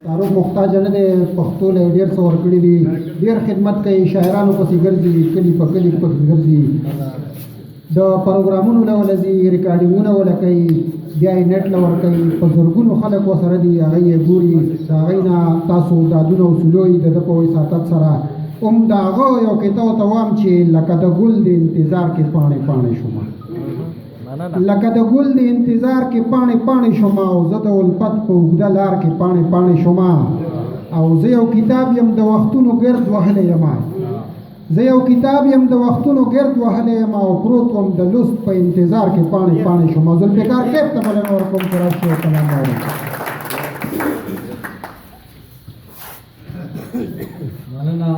تارو محتاج نه دی پښتو له ډېر څه ورکړي دي ډېر خدمت کوي شاعرانو پسې ګرځي کلي په کلي پسې ګرځي د پروګرامونو له ولځي ریکارډینګونه ولا کوي بیا یې نېټ له ورکوي په زرګونو خلک ورسره دي هغه یې ګوري د هغې نه تاسو دادونه وصولوئ د ده په وساطت سره د هغه یو کیته ورته وایم چې لکه د ګل د انتظار کې پاڼې پاڼې شومه لکه د ګل د انتظار کې پاڼې پاڼې شومه او زه د الفت په اوږده لار کې پاڼې پاڼې شومه او زه یو کتاب یم د وختونو ګرد وهلی یم زه یو کتاب یم د وختونو ګرد وهلی یم او پروت وم د لوست په انتظار کې پاڼې پاڼې شومه ذوالفقار کیف ته بلنه ورکوم چې راشي او کلام واورئ. مننه.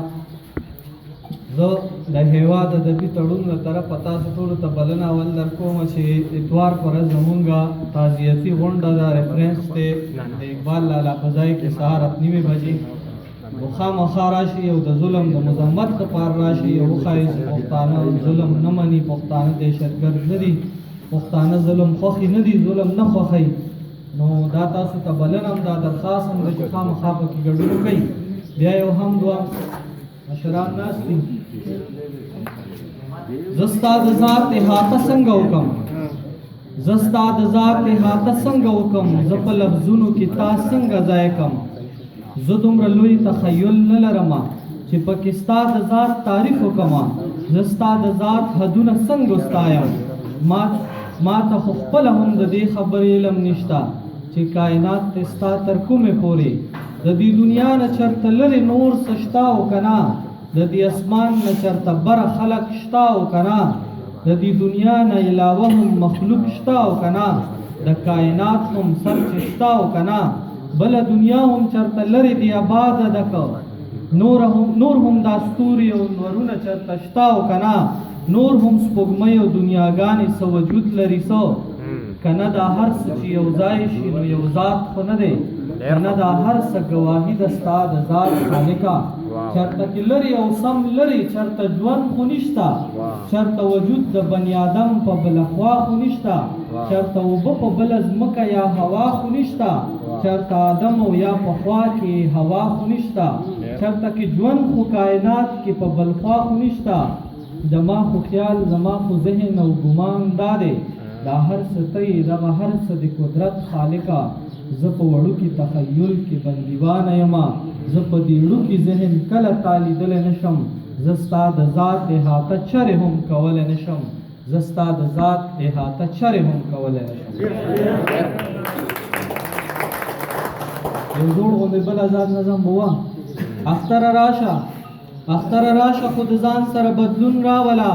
زه د هېواد ادبي تړون له طرفه تاسو ټولو ته بلنه اول درکوم چې اتوار په ورځ زمونږه تعزیتي غونډه ده ریفرنس دی د اقبال لالا په ځای کې سهار 8:30 بجې نو خامخا راشي او د ظلم د مذمت لپاره راشي او وښایي چې پښتانه ظلم نه مني پښتانه دهشتګرد نه دي پښتانه ظلم خوښي نه دي ظلم نه خوښوي نو دا تاسو ته بلنه هم دا درخواست هم ده چې خامخا پکې ګډون وکړئ. بیا یو هم دوه مشران ناست دي زه ستا د ذات احاطه څنګه وکړم زه ستا د ذات احاطه څنګه وکړم زه په لفظونو کې تا څنګه ځای کړم زه دومره لوی تخیل نه لرم چې پکې ستا د ذات تعریف وکړم زه ستا د ذات حدونه څنګه وستایم ما ته خو خپله هم د دې خبرې علم نشته چې کائنات ته ستا تر کومې پورې د دې دنیا نه چرته لرې نور څه شته او که نه د دې اسمان نه چرته بره خلق شته او که نه د دې دنیا نه علاوه هم مخلوق شته او که نه د کائنات هم سر چې شته او که نه بله دنیا هم چرته لرې دی آباده ده که نور هم دا ستوري او نورونه چرته شته او که نه نور هم سپوږمۍ او دنیاګانې څه وجود لري څه که نه دا هر څه چې یو ځای شي نو یو ذات خو نه دی که نه دا هر څه ګواهي د ستا د ذات خالقه چرته کې لرې او سم لرې چرته ژوند خو نشته چرته وجود د بني آدم په بله خوا خو نشته چرته اوبه په بله ځمکه یا هوا خو نشته چرته آدم او یا په خوا کې هوا خو نشته چرته کې ژوند خو کائنات کې په بل خوا خو نشته زما خو خیال زما خو ذهن او ګمان دا دی دا هر څه ته یې دغه هر څه د قدرت خالقه زه په وړوکي تخیل کې بندیوانه یم زه په دې وړوکي ذهن کله تا لیدلی نه شم زه ستا د ذات احاطه چرې هم کولی نه شم زه ستا د ذات احاطه چرې هم کولی نه شم. یو زوړ غوندې بل آزاد نظم به وه اختره راشه خو د ځان سره بدلون راوله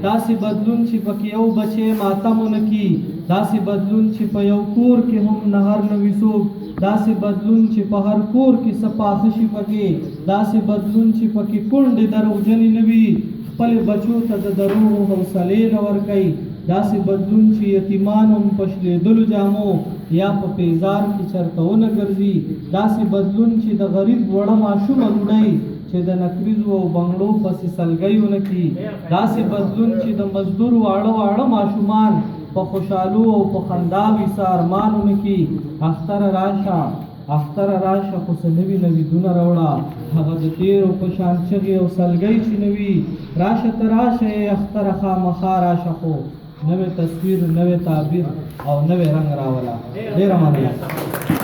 داسې بدلون چې پکې یو بچی ماتم ونه کي داسې بدلون چې په یو کور کې هم نهر نه وي څوک داسې بدلون چې په هر کور کې څه پاخه شي پکې داسې بدلون چې پکې کونډې دروغجنې نه وي خپلې بچو ته د دروغو حوصلې نه ورکوي داسې بدلون چې یتیمان هم په شلېدلو جامو یا په پیزار کې چرته ونه ګرځي داسې بدلون چې د غریب وړه ماشومه ډوډۍ چې د نکریزو او بنګړو پسې سلګۍ ونه کړي داسې بدلون چې د مزدور واړه ماشومان په خوشحالو او په خندا وي څه ارمان ونه کړي اختره راشه خو څه نوي دونه راوړه هغه د تیرو په شان چغې او سلګۍ چې نه وي راشه ته راشه یې اختره خامخا راشه خو نوې تصویر نوې تعبیر او نوې رنګ راوله. ډېره مننه.